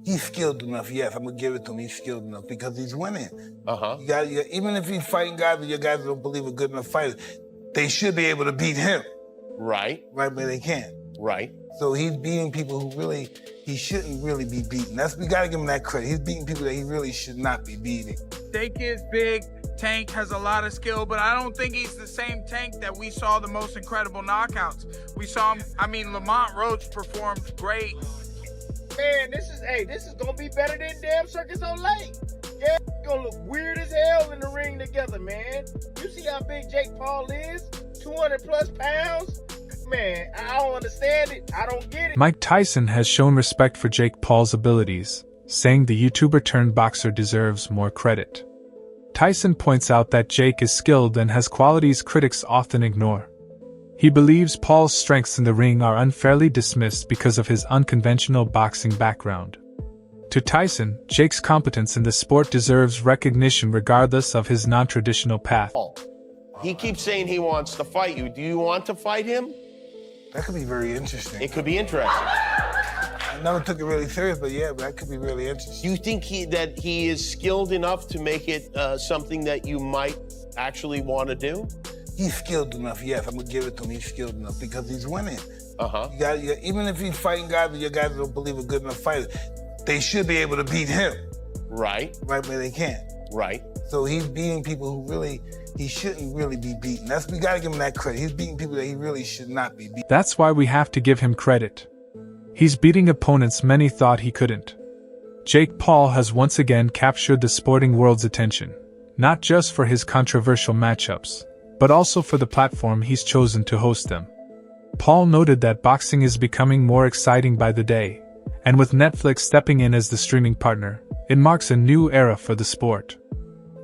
He's skilled enough, yes. I'm gonna give it to him. He's skilled enough because he's winning. Even if he's fighting guys and your guys don't believe are good enough fighters, they should be able to beat him. Right. Right, but they can't. Right. So he's beating people who really, he shouldn't really be beating. We gotta give him that credit. He's beating people that he really should not be beating. Jake is big. Tank has a lot of skill, but I don't think he's the same Tank that we saw the most incredible knockouts. We saw him, I mean, Lamont Roach performed great. Man, this is gonna be better than damn Circus Olay. Yeah, it's gonna look weird as hell in the ring together, man. You see how big Jake Paul is? 200 plus pounds? Man, I don't understand it. I don't get it. Mike Tyson has shown respect for Jake Paul's abilities, saying the YouTuber turned boxer deserves more credit. Tyson points out that Jake is skilled and has qualities critics often ignore. He believes Paul's strengths in the ring are unfairly dismissed because of his unconventional boxing background. To Tyson, Jake's competence in the sport deserves recognition regardless of his non-traditional path. He keeps saying he wants to fight you. Do you want to fight him? That could be very interesting. It could be interesting. I never took it really serious, but yeah, that could be really interesting. You think that he is skilled enough to make it something that you might actually want to do? He's skilled enough, yes. I'm gonna give it to him. He's skilled enough because he's winning. Even if he's fighting guys and your guys don't believe are good enough fighters, they should be able to beat him. Right. Right, but they can't. Right. So he's beating people who really, he shouldn't really be beaten. We gotta give him that credit. He's beating people that he really should not be beating. That's why we have to give him credit. He's beating opponents many thought he couldn't. Jake Paul has once again captured the sporting world's attention, not just for his controversial matchups, but also for the platform he's chosen to host them. Paul noted that boxing is becoming more exciting by the day, and with Netflix stepping in as the streaming partner, it marks a new era for the sport.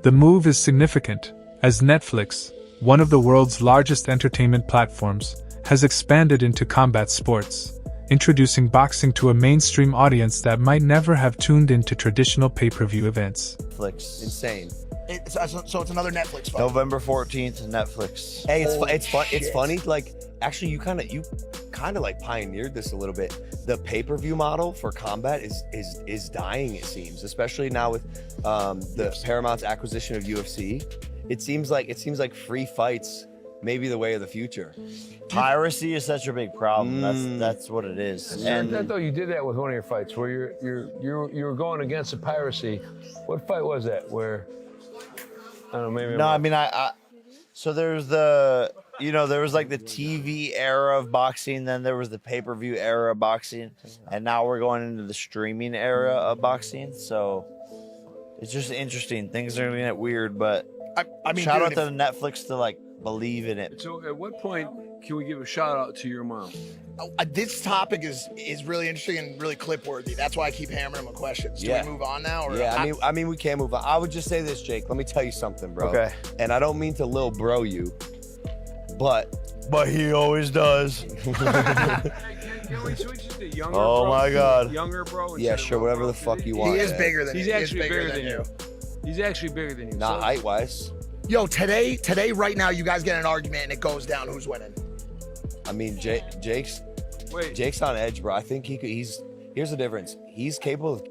The move is significant, as Netflix, one of the world's largest entertainment platforms, has expanded into combat sports, introducing boxing to a mainstream audience that might never have tuned into traditional pay-per-view events. Netflix. Insane. So it's another Netflix fight. November 14th, Netflix. Hey, it's funny. Like, actually, you kind of like pioneered this a little bit. The pay-per-view model for combat is dying. It seems, especially now with the Paramount's acquisition of UFC. It seems like free fights may be the way of the future. Piracy is such a big problem. That's what it is. And I thought you did that with one of your fights, where you were going against the piracy. What fight was that? Where I don't know, maybe. No, I mean so there's there was like the TV era of boxing, then there was the pay-per-view era of boxing, and now we're going into the streaming era of boxing. So it's just interesting. Things are gonna get weird, but I mean, shout out to Netflix to like believe in it. So at what point can we give a shout out to your mom? This topic is really interesting and really clip worthy. That's why I keep hammering him with questions. Do we move on now? Or Yeah, I mean we can move on. I would just say this, Jake. Let me tell you something, bro. Okay. And I don't mean to lil bro you, but he always does. Can we switch it to younger bro? Oh my God. Younger bro? yeah, sure, whatever the fuck you want. He is bigger than you. He's actually bigger than you. He's actually bigger than you. Not height-wise. Yo, today, right now, you guys get in an argument and it goes down. Who's winning? I mean, Jake's on edge, bro. I think he's. Here's the difference. He's capable of.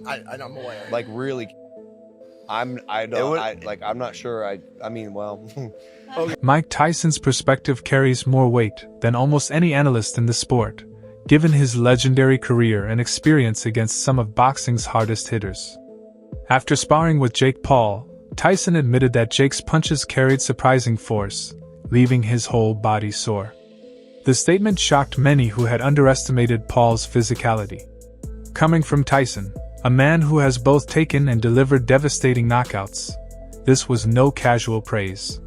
I'm aware. Like really. I'm not sure. I mean, well. Mike Tyson's perspective carries more weight than almost any analyst in the sport, given his legendary career and experience against some of boxing's hardest hitters. After sparring with Jake Paul, Tyson admitted that Jake's punches carried surprising force, leaving his whole body sore. The statement shocked many who had underestimated Paul's physicality. Coming from Tyson, a man who has both taken and delivered devastating knockouts, this was no casual praise.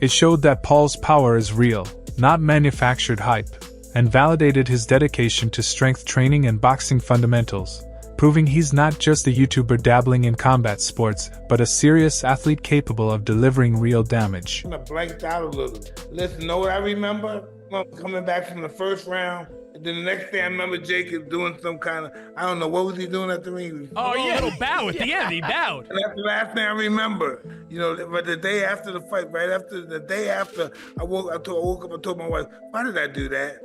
It showed that Paul's power is real, not manufactured hype, and validated his dedication to strength training and boxing fundamentals, proving he's not just a YouTuber dabbling in combat sports, but a serious athlete capable of delivering real damage. I blanked out a little. Listen, know what I remember? Coming back from the first round, and then the next day I remember Jacob doing some kind of, I don't know, what was he doing at the ring? Oh yeah, a little bow at the end, he bowed. And that's the last thing I remember. You know, but the day after the fight, right after, the day after, I woke up and told my wife, why did I do that?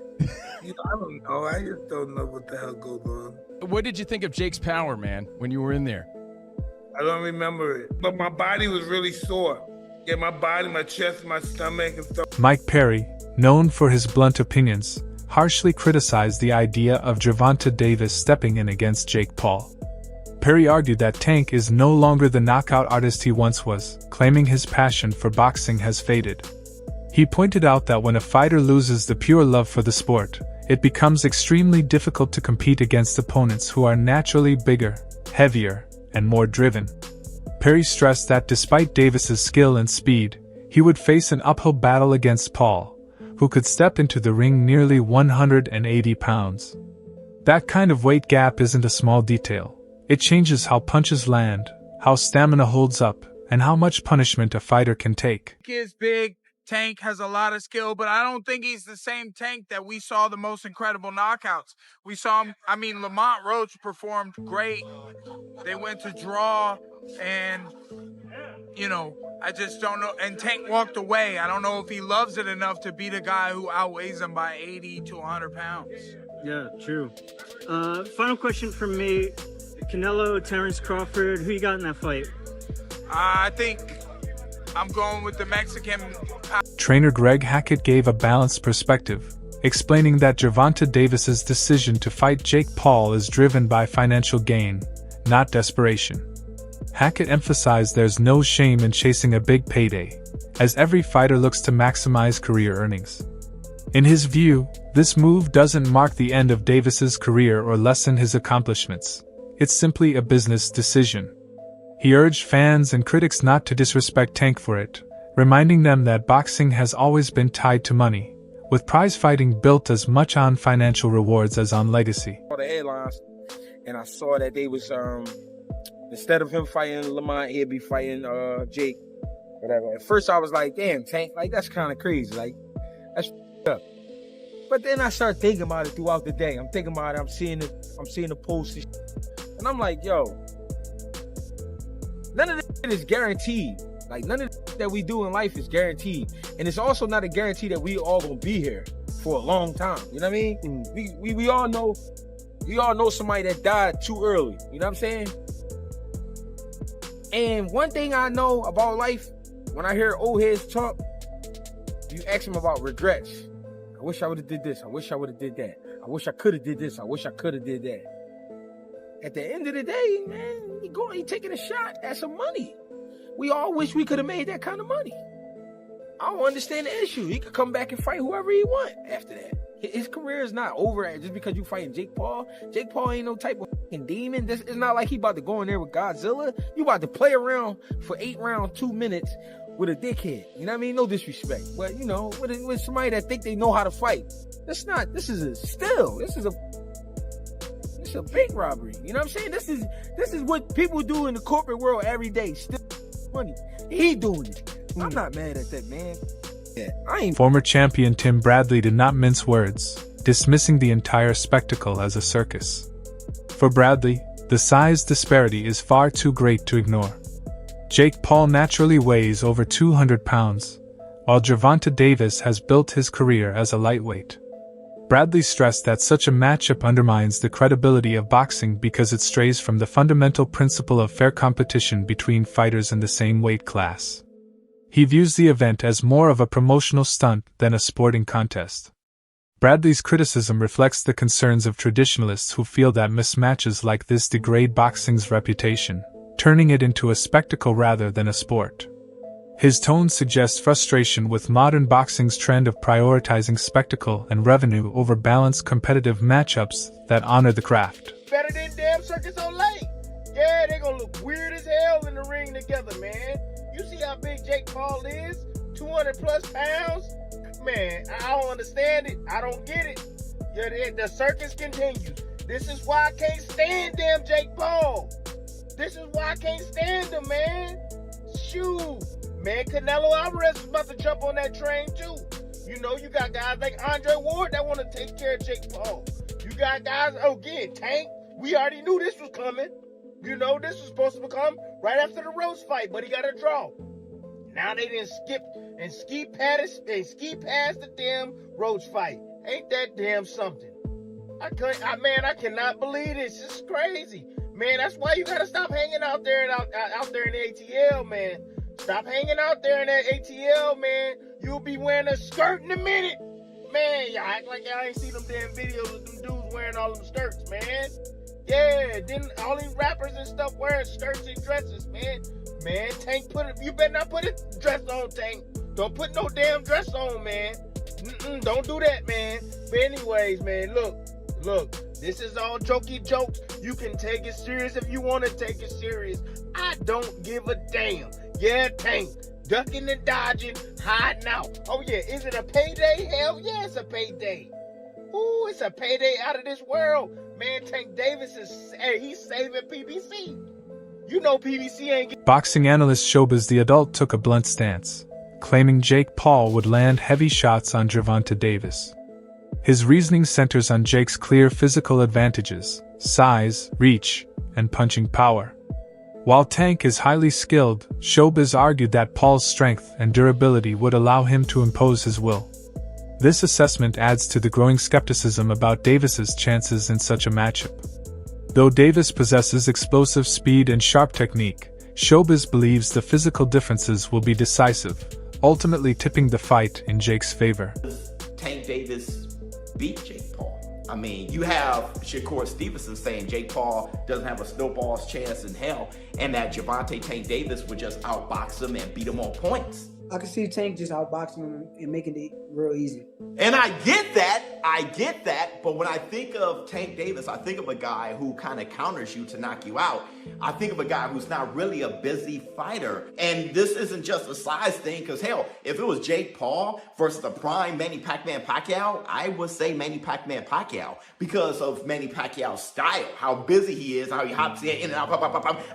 I don't know. I just don't know what the hell goes on. What did you think of Jake's power, man, when you were in there? I don't remember it, but my body was really sore. Yeah, my body, my chest, my stomach and stuff. Mike Perry, known for his blunt opinions, harshly criticized the idea of Gervonta Davis stepping in against Jake Paul. Perry argued that Tank is no longer the knockout artist he once was, claiming his passion for boxing has faded. He pointed out that when a fighter loses the pure love for the sport, it becomes extremely difficult to compete against opponents who are naturally bigger, heavier, and more driven. Perry stressed that despite Davis's skill and speed, he would face an uphill battle against Paul, who could step into the ring nearly 180 pounds. That kind of weight gap isn't a small detail. It changes how punches land, how stamina holds up, and how much punishment a fighter can take. He is big. Tank has a lot of skill, but I don't think he's the same Tank that we saw the most incredible knockouts. We saw him, Lamont Roach performed great. They went to draw, and, I just don't know. And Tank walked away. I don't know if he loves it enough to beat a guy who outweighs him by 80 to 100 pounds. Yeah, true. Final question from me. Canelo, Terrence Crawford, who you got in that fight? I think I'm going with the Mexican. Trainer Greg Hackett gave a balanced perspective, explaining that Gervonta Davis's decision to fight Jake Paul is driven by financial gain, not desperation. Hackett emphasized there's no shame in chasing a big payday, as every fighter looks to maximize career earnings. In his view, this move doesn't mark the end of Davis's career or lessen his accomplishments. It's simply a business decision. He urged fans and critics not to disrespect Tank for it, reminding them that boxing has always been tied to money, with prize fighting built as much on financial rewards as on legacy. I saw the headlines, and I saw that they was, instead of him fighting Lamont, he'd be fighting Jake, whatever. At first I was like, damn, Tank, like, that's kind of crazy, like, that's up. But then I started thinking about it throughout the day. I'm thinking about it, I'm seeing the posts, and I'm like, yo, none of this is guaranteed. Like, none of that we do in life is guaranteed. And it's also not a guarantee that we all gonna be here for a long time. You know what I mean? We all know somebody that died too early. You know what I'm saying? And one thing I know about life, when I hear old heads talk, you ask them about regrets. I wish I would have did this. I wish I would have did that. I wish I could have did this. I wish I could have did that. At the end of the day, man, he taking a shot at some money. We all wish we could have made that kind of money. I don't understand the issue. He could come back and fight whoever he want after that. His career is not over just because you fighting Jake Paul. Jake Paul ain't no type of fucking demon. It's not like he about to go in there with Godzilla. You about to play around for 8 rounds, 2 minutes with a dickhead. You know what I mean? No disrespect. But, with somebody that think they know how to fight. This is a bank robbery. You know what I'm saying? This is what people do in the corporate world every day. Still money. He doing it. I'm not mad at that, man. Yeah, Former champion Tim Bradley did not mince words, dismissing the entire spectacle as a circus. For Bradley, the size disparity is far too great to ignore. Jake Paul naturally weighs over 200 pounds, while Gervonta Davis has built his career as a lightweight. Bradley stressed that such a matchup undermines the credibility of boxing because it strays from the fundamental principle of fair competition between fighters in the same weight class. He views the event as more of a promotional stunt than a sporting contest. Bradley's criticism reflects the concerns of traditionalists who feel that mismatches like this degrade boxing's reputation, turning it into a spectacle rather than a sport. His tone suggests frustration with modern boxing's trend of prioritizing spectacle and revenue over balanced competitive matchups that honor the craft. Better than damn Circus Olay. Yeah, they gonna look weird as hell in the ring together, man. You see how big Jake Paul is? 200 plus pounds? Man, I don't understand it. I don't get it. Yeah, the circus continues. This is why I can't stand damn Jake Paul. This is why I can't stand him, man. Shoot. Man, Canelo Alvarez is about to jump on that train too. You got guys like Andre Ward that want to take care of Jake Paul. You got guys, Tank. We already knew this was coming. This was supposed to come right after the Rose fight, but he got a draw. Now they didn't skip and ski past the damn Rose fight. Ain't that damn something? I cannot believe this. It's crazy. Man, that's why you gotta stop hanging out there and out there in the ATL, man. Stop hanging out there in that ATL, man. You'll be wearing a skirt in a minute. Man, y'all act like y'all ain't see them damn videos of them dudes wearing all them skirts, man. Yeah, then all these rappers and stuff wearing skirts and dresses, man. Man, Tank, you better not put a dress on, Tank. Don't put no damn dress on, man. Don't do that, man. But anyways, man, look, this is all jokey jokes. You can take it serious if you want to take it serious. I don't give a damn. Yeah, Tank, ducking and dodging, hiding out. Oh yeah, is it a payday? Hell yeah, it's a payday. Ooh, it's a payday out of this world. Man, Tank Davis he's saving PBC. You know PBC ain't Boxing analyst Showbiz the Adult took a blunt stance, claiming Jake Paul would land heavy shots on Gervonta Davis. His reasoning centers on Jake's clear physical advantages, size, reach, and punching power. While Tank is highly skilled, Showbiz argued that Paul's strength and durability would allow him to impose his will. This assessment adds to the growing skepticism about Davis's chances in such a matchup. Though Davis possesses explosive speed and sharp technique, Showbiz believes the physical differences will be decisive, ultimately tipping the fight in Jake's favor. Tank Davis beat Jake Paul. I mean, you have Shakur Stevenson saying Jake Paul doesn't have a snowball's chance in hell, and that Gervonta Tank Davis would just outbox him and beat him on points. I can see Tank just outboxing him and making it real easy. And I get that, but when I think of Tank Davis, I think of a guy who kind of counters you to knock you out. I think of a guy who's not really a busy fighter. And this isn't just a size thing, because hell, if it was Jake Paul versus the prime Manny Pacquiao, I would say Manny Pacquiao because of Manny Pacquiao's style, how busy he is, how he hops in and out,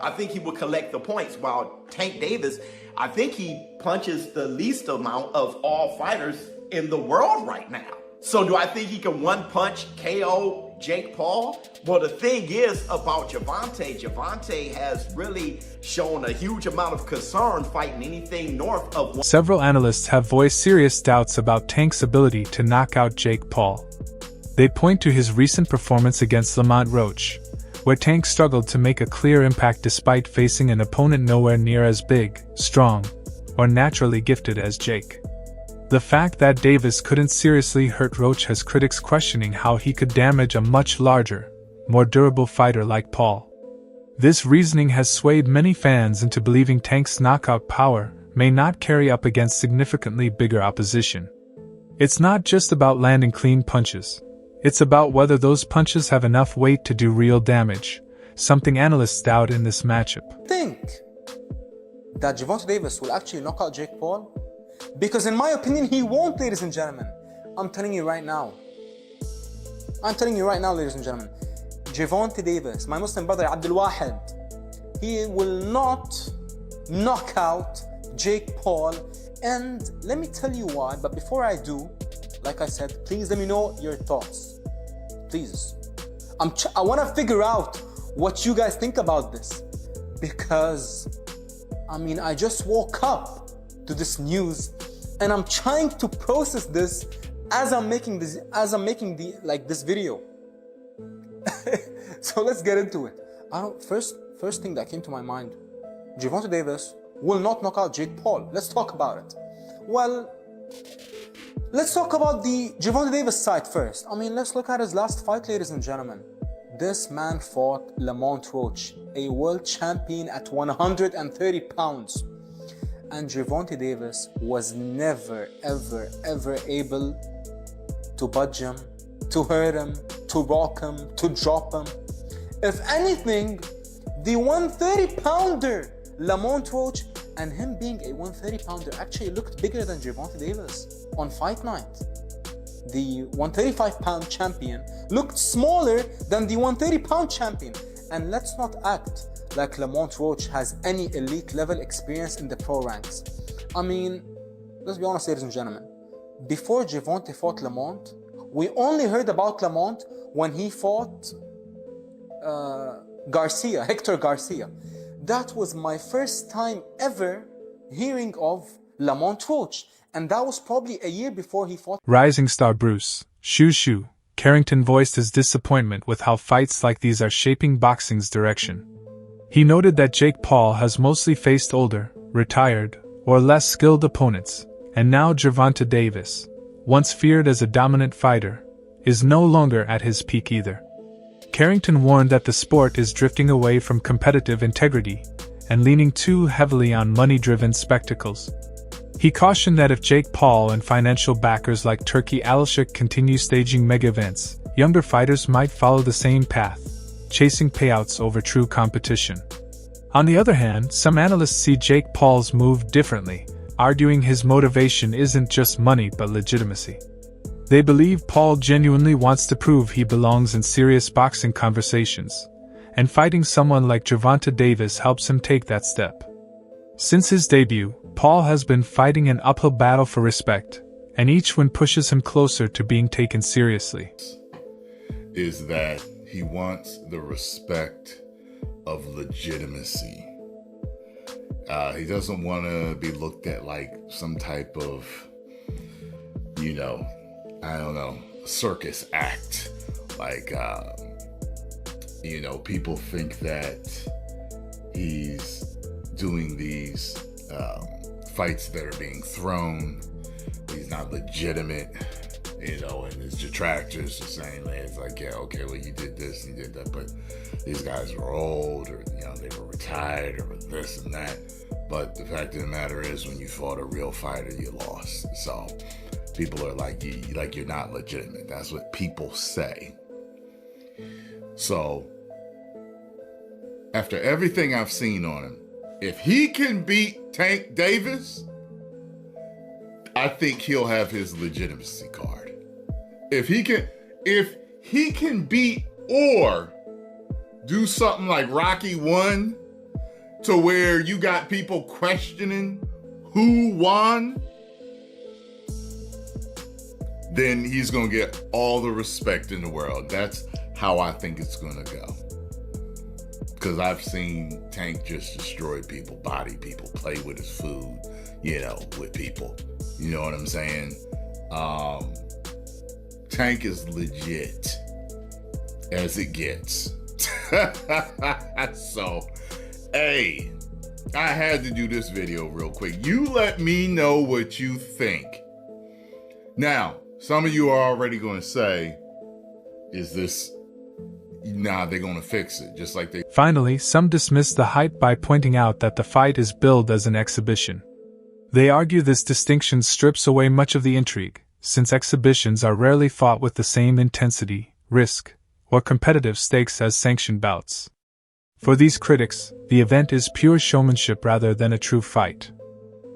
I think he would collect the points, while Tank Davis, I think he punches the least amount of all fighters in the world right now. So do I think he can one punch KO Jake Paul? Well, the thing is about Gervonta has really shown a huge amount of concern fighting anything north of... Several analysts have voiced serious doubts about Tank's ability to knock out Jake Paul. They point to his recent performance against Lamont Roach, where Tank struggled to make a clear impact despite facing an opponent nowhere near as big, strong, or naturally gifted as Jake. The fact that Davis couldn't seriously hurt Roach has critics questioning how he could damage a much larger, more durable fighter like Paul. This reasoning has swayed many fans into believing Tank's knockout power may not carry up against significantly bigger opposition. It's not just about landing clean punches. It's about whether those punches have enough weight to do real damage, something analysts doubt in this matchup. Think that Gervonta Davis will actually knock out Jake Paul? Because in my opinion, he won't, ladies and gentlemen. I'm telling you right now, ladies and gentlemen. Gervonta Davis, my Muslim brother Abdul Wahid, he will not knock out Jake Paul. And let me tell you why, but before I do, like I said, please let me know your thoughts. Please. I want to figure out what you guys think about this. Because, I just woke up to this news and I'm trying to process this as I'm making this video. So let's get into it. First thing that came to my mind, Gervonta Davis will not knock out Jake Paul. Let's talk about it. Well, let's talk about the Gervonta Davis side first. Let's look at his last fight, ladies and gentlemen. This man fought Lamont Roach, a world champion at 130 pounds. And Gervonta Davis was never, ever, ever able to budge him, to hurt him, to rock him, to drop him. If anything, the 130-pounder Lamont Roach, and him being a 130-pounder, actually looked bigger than Gervonta Davis on fight night. The 135-pound champion looked smaller than the 130-pound champion. And let's not act like Lamont Roach has any elite level experience in the pro ranks. Let's be honest, ladies and gentlemen. Before Gervonta fought Lamont, we only heard about Lamont when he fought Hector Garcia. That was my first time ever hearing of Lamont Roach, and that was probably a year before he fought. Rising star Bruce Shoo Carrington voiced his disappointment with how fights like these are shaping boxing's direction. He noted that Jake Paul has mostly faced older, retired, or less skilled opponents, and now Gervonta Davis, once feared as a dominant fighter, is no longer at his peak either. Carrington warned that the sport is drifting away from competitive integrity and leaning too heavily on money-driven spectacles. He cautioned that if Jake Paul and financial backers like Turki Alashik continue staging mega events, younger fighters might follow the same path, chasing payouts over true competition. On the other hand, some analysts see Jake Paul's move differently, arguing his motivation isn't just money but legitimacy. They believe Paul genuinely wants to prove he belongs in serious boxing conversations, and fighting someone like Gervonta Davis helps him take that step. Since his debut, Paul has been fighting an uphill battle for respect, and each win pushes him closer to being taken seriously. Is that he wants the respect of legitimacy. He doesn't want to be looked at like some type of, circus act. Like, people think that he's doing these fights that are being thrown. He's not legitimate, and his detractors are saying, it's like, yeah, okay, well, you did this, you did that, but these guys were old, or, they were retired, or this and that. But the fact of the matter is, when you fought a real fighter, you lost. So people are like, you're not legitimate. That's what people say. So after everything I've seen on him, if he can beat Tank Davis, I think he'll have his legitimacy card. If he can beat or do something like Rocky 1 to where you got people questioning who won, then he's going to get all the respect in the world. That's how I think it's going to go. Because I've seen Tank just destroy people, body people, play with his food, with people. You know what I'm saying? Tank is legit as it gets. So, hey, I had to do this video real quick. You let me know what you think. Now, some of you are already going to say, is this... Nah, they're going to fix it, just like they... Finally, some dismiss the hype by pointing out that the fight is billed as an exhibition. They argue this distinction strips away much of the intrigue, since exhibitions are rarely fought with the same intensity, risk, or competitive stakes as sanctioned bouts. For these critics, the event is pure showmanship rather than a true fight.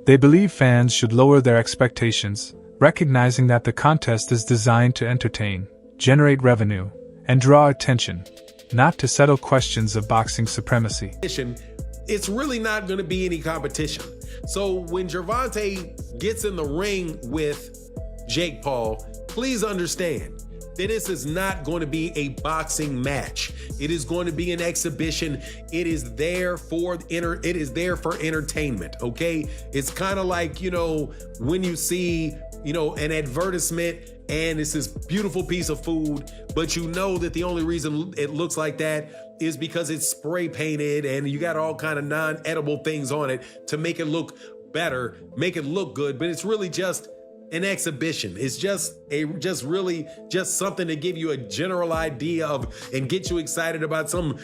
They believe fans should lower their expectations, recognizing that the contest is designed to entertain, generate revenue, and draw attention, not to settle questions of boxing supremacy. It's really not going to be any competition. So when Gervonta gets in the ring with Jake Paul, please understand that this is not going to be a boxing match. It is going to be an exhibition. It is there for entertainment, okay? It's kind of like, when you see, an advertisement and it's this beautiful piece of food, but you know that the only reason it looks like that is because it's spray painted and you got all kind of non-edible things on it to make it look better, make it look good, but it's really just an exhibition. It's just something to give you a general idea of and get you excited about some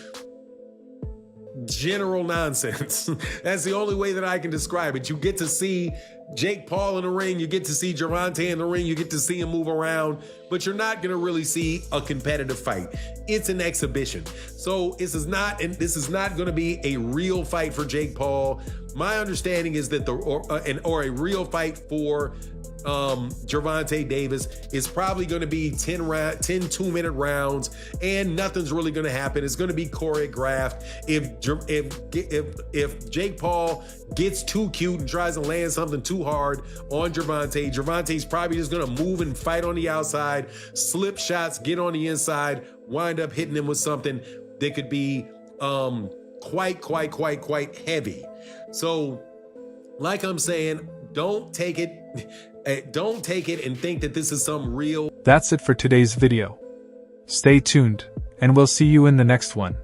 general nonsense. That's the only way that I can describe it. You get to see Jake Paul in the ring, you get to see Gervonta in the ring, you get to see him move around, but you're not going to really see a competitive fight. It's an exhibition. So this is not going to be a real fight for Jake Paul. My understanding is that or a real fight for Gervonta Davis is probably going to be 10 2-minute rounds, and nothing's really going to happen. It's going to be choreographed. If Jake Paul gets too cute and tries to land something too hard on Gervonta's probably just going to move and fight on the outside, slip shots, get on the inside, wind up hitting him with something that could be quite heavy. So like I'm saying, Don't take it and think that this is some real. That's it for today's video. Stay tuned, and we'll see you in the next one.